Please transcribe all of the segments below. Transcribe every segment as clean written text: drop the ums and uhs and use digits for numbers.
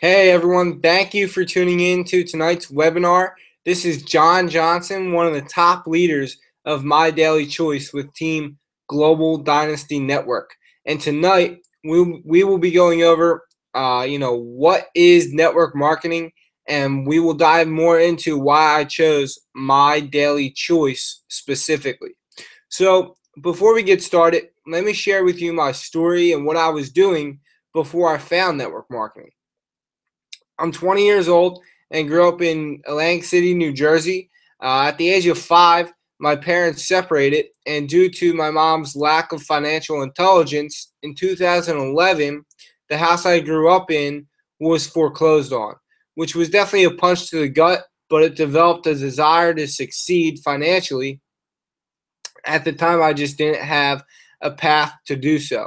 Hey everyone, thank you for tuning in to tonight's webinar. This is John Johnson, one of the top leaders of My Daily Choice with Team Global Dynasty Network. And tonight we will be going over what is network marketing, and we will dive more into why I chose My Daily Choice specifically. So before we get started, let me share with you my story and what I was doing before I found network marketing. I'm 20 years old and grew up in Atlantic City, New Jersey. At the age of 5, my parents separated, and due to my mom's lack of financial intelligence, in 2011, the house I grew up in was foreclosed on, which was definitely a punch to the gut, but it developed a desire to succeed financially. At the time, I just didn't have a path to do so.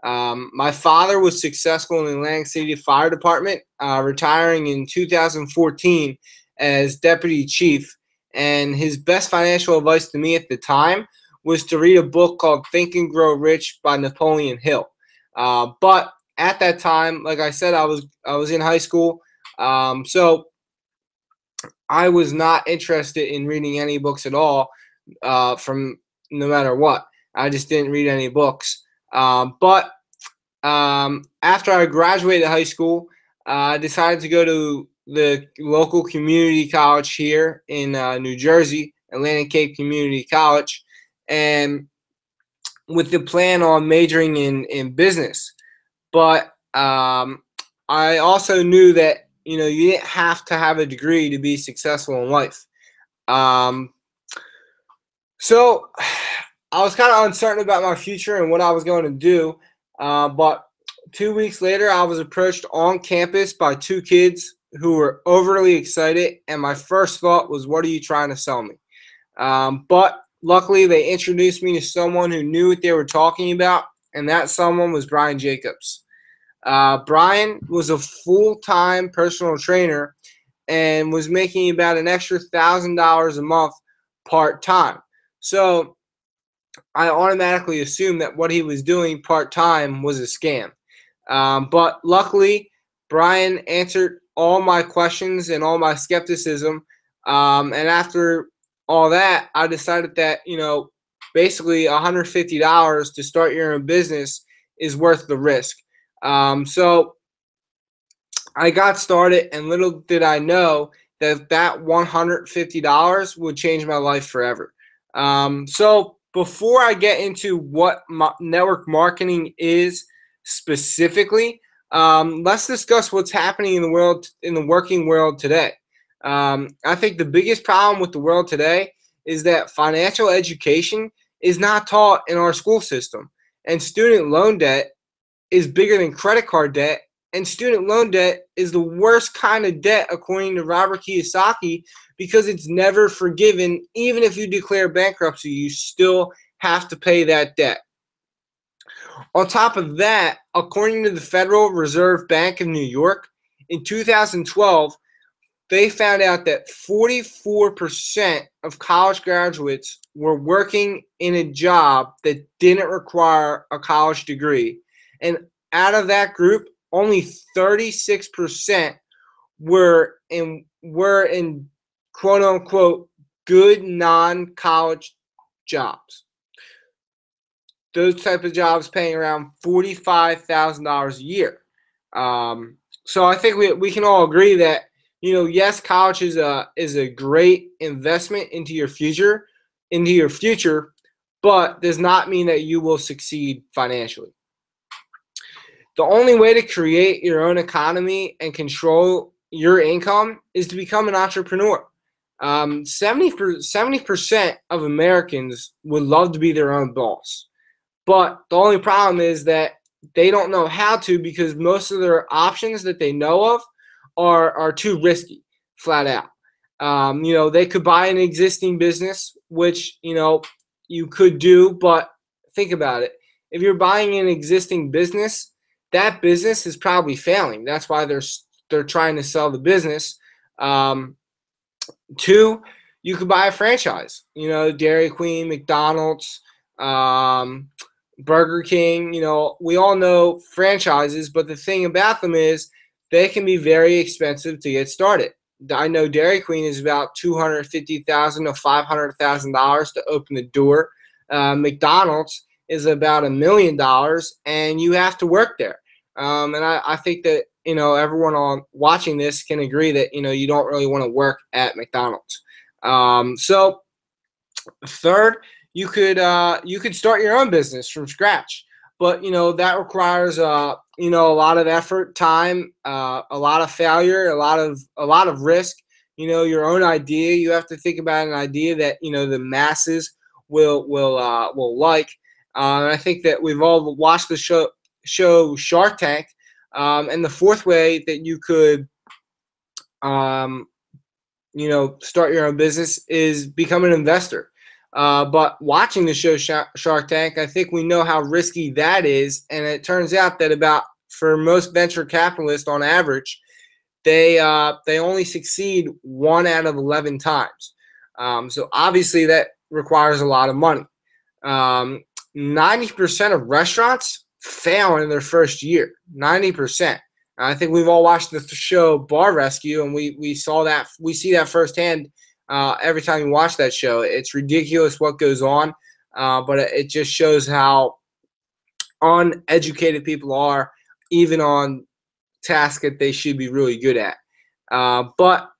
My father was successful in the Atlantic City Fire Department, retiring in 2014 as deputy chief. And his best financial advice to me at the time was to read a book called Think and Grow Rich by Napoleon Hill. But at that time, like I said, I was in high school, so I was not interested in reading any books at all, from no matter what. I just didn't read any books. But after I graduated high school, I decided to go to the local community college here in New Jersey, Atlantic Cape Community College, and with the plan on majoring in business. But I also knew that you didn't have to have a degree to be successful in life. Um, so I was kind of uncertain about my future and what I was going to do. But 2 weeks later, I was approached on campus by two kids who were overly excited, and my first thought was, "What are you trying to sell me?" But luckily, they introduced me to someone who knew what they were talking about, and that someone was Brian Jacobs. Brian was a full-time personal trainer and was making about an extra $1,000 a month part-time. So I automatically assumed that what he was doing part-time was a scam. But luckily, Brian answered all my questions and all my skepticism. And after all that, I decided that, basically $150 to start your own business is worth the risk. So I got started, and little did I know that $150 would change my life forever. So before I get into what network marketing is specifically, let's discuss what's happening in the world, in the working world today. I think the biggest problem with the world today is that financial education is not taught in our school system, and student loan debt is bigger than credit card debt, and student loan debt is the worst kind of debt according to Robert Kiyosaki, because it's never forgiven. Even if you declare bankruptcy, you still have to pay that debt. On top of that, according to the Federal Reserve Bank of New York, in 2012, they found out that 44% of college graduates were working in a job that didn't require a college degree. And out of that group, only 36% were in quote unquote good non-college jobs. Those type of jobs paying around $45,000 a year. So I think we can all agree that, yes, college is a great investment into your future, but does not mean that you will succeed financially. The only way to create your own economy and control your income is to become an entrepreneur. 70% of Americans would love to be their own boss, but the only problem is that they don't know how to, because most of their options that they know of are too risky, flat out. They could buy an existing business, which, you could do, but think about it. If you're buying an existing business, that business is probably failing. That's why they're trying to sell the business. Two, you could buy a franchise. Dairy Queen, McDonald's, Burger King. We all know franchises, but the thing about them is they can be very expensive to get started. I know Dairy Queen is about $250,000 to $500,000 to open the door. McDonald's is about $1 million, and you have to work there. And I think that everyone on watching this can agree that you don't really want to work at McDonald's. So third, you could start your own business from scratch, but that requires a lot of effort, time, a lot of failure, a lot of risk. Your own idea. You have to think about an idea that the masses will like. And I think that we've all watched the show Shark Tank, and the fourth way that you could start your own business is become an investor. But watching the show Shark Tank, I think we know how risky that is, and it turns out that for most venture capitalists on average, they only succeed 1 out of 11 times. So obviously that requires a lot of money. 90% of restaurants fail in their first year. 90%. I think we've all watched the show Bar Rescue, and we see that firsthand every time you watch that show. It's ridiculous what goes on, but it just shows how uneducated people are, even on tasks that they should be really good at. But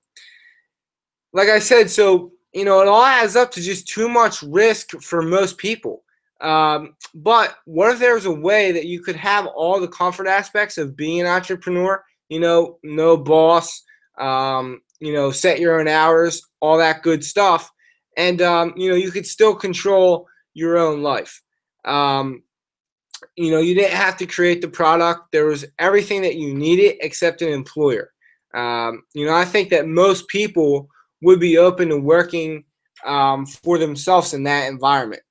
like I said, so it all adds up to just too much risk for most people. But what if there was a way that you could have all the comfort aspects of being an entrepreneur? No boss, set your own hours, all that good stuff. And, you could still control your own life. You didn't have to create the product. There was everything that you needed except an employer. I think that most people would be open to working for themselves in that environment.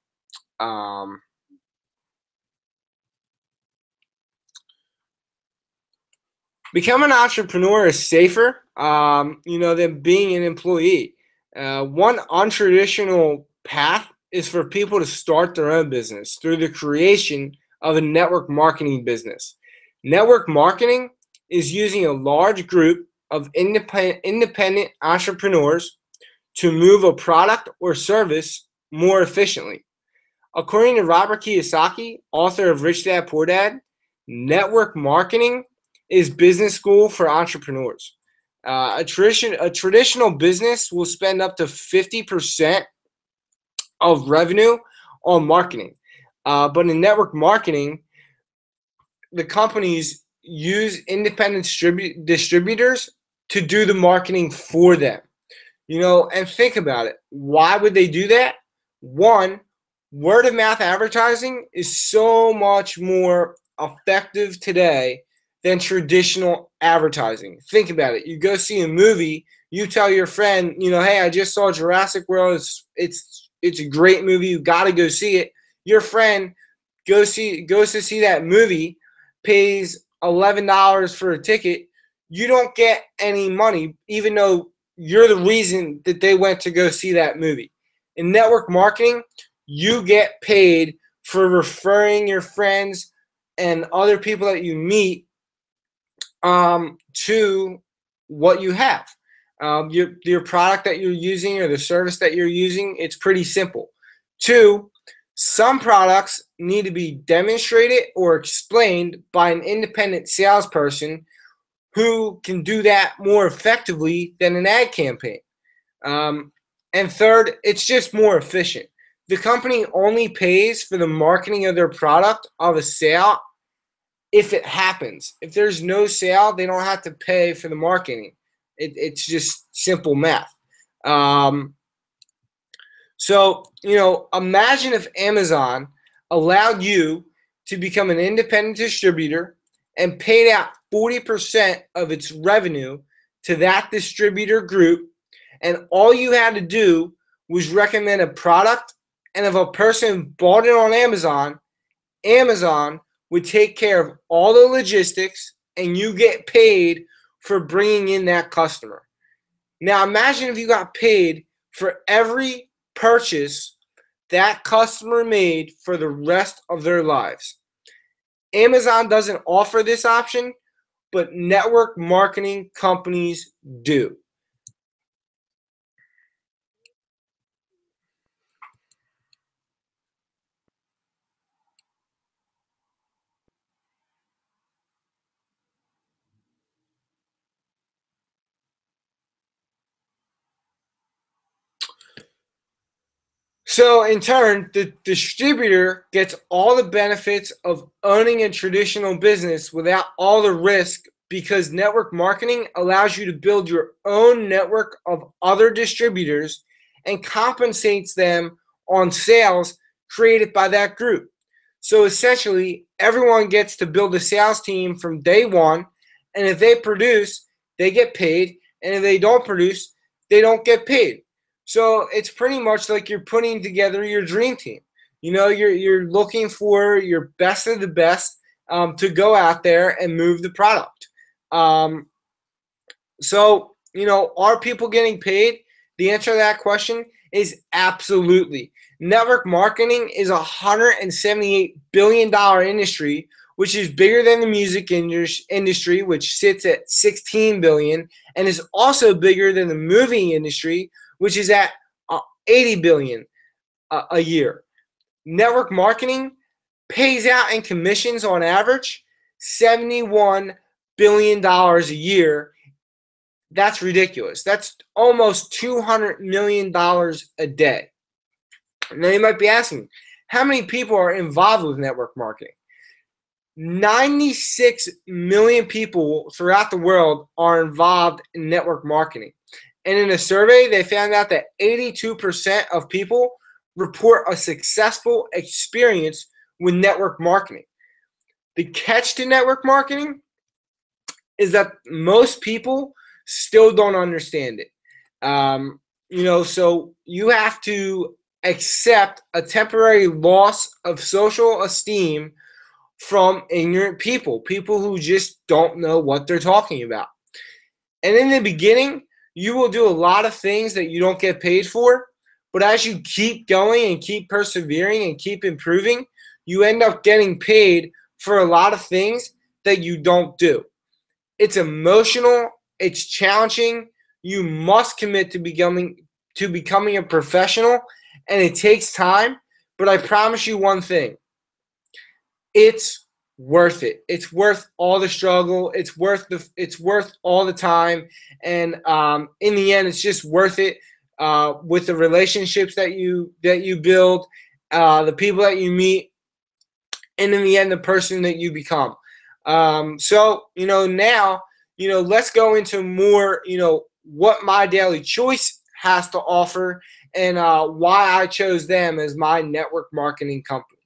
Becoming an entrepreneur is safer, than being an employee. One untraditional path is for people to start their own business through the creation of a network marketing business. Network marketing is using a large group of independent entrepreneurs to move a product or service more efficiently. According to Robert Kiyosaki, author of Rich Dad Poor Dad, network marketing is business school for entrepreneurs. A traditional business will spend up to 50% of revenue on marketing. But in network marketing, the companies use independent distributors to do the marketing for them. And think about it. Why would they do that? One, word of mouth advertising is so much more effective today than traditional advertising. Think about it. You go see a movie, you tell your friend, hey, I just saw Jurassic World. It's a great movie. You got to go see it. Your friend goes to see that movie, pays $11 for a ticket. You don't get any money, even though you're the reason that they went to go see that movie. In network marketing, you get paid for referring your friends and other people that you meet to what you have. Your product that you're using or the service that you're using, it's pretty simple. Two, some products need to be demonstrated or explained by an independent salesperson who can do that more effectively than an ad campaign. And third, it's just more efficient. The company only pays for the marketing of their product of a sale if it happens. If there's no sale, they don't have to pay for the marketing. It's just simple math. So, imagine if Amazon allowed you to become an independent distributor and paid out 40% of its revenue to that distributor group, and all you had to do was recommend a product, and if a person bought it on Amazon, Amazon would take care of all the logistics, and you get paid for bringing in that customer. Now imagine if you got paid for every purchase that customer made for the rest of their lives. Amazon doesn't offer this option, but network marketing companies do. So in turn, the distributor gets all the benefits of owning a traditional business without all the risk, because network marketing allows you to build your own network of other distributors and compensates them on sales created by that group. So essentially, everyone gets to build a sales team from day one, and if they produce, they get paid, and if they don't produce, they don't get paid. So it's pretty much like you're putting together your dream team. You're looking for your best of the best to go out there and move the product. Um, are people getting paid? The answer to that question is absolutely. Network marketing is a $178 billion industry, which is bigger than the music industry, which sits at $16 billion, and is also bigger than the movie industry, which is at $80 billion a year. Network marketing pays out in commissions on average $71 billion a year. That's ridiculous. That's almost $200 million a day. Now you might be asking, how many people are involved with network marketing? 96 million people throughout the world are involved in network marketing. And in a survey, they found out that 82% of people report a successful experience with network marketing. The catch to network marketing is that most people still don't understand it. So you have to accept a temporary loss of social esteem from ignorant people who just don't know what they're talking about. And in the beginning, you will do a lot of things that you don't get paid for, but as you keep going and keep persevering and keep improving, you end up getting paid for a lot of things that you don't do. It's emotional, it's challenging. You must commit to becoming a professional, and it takes time, but I promise you one thing. It's worth it. It's worth all the struggle. It's worth all the time, and in the end, it's just worth it. With the relationships that you build, the people that you meet, and in the end, the person that you become. Now, let's go into more, what My Daily Choice has to offer, and why I chose them as my network marketing company.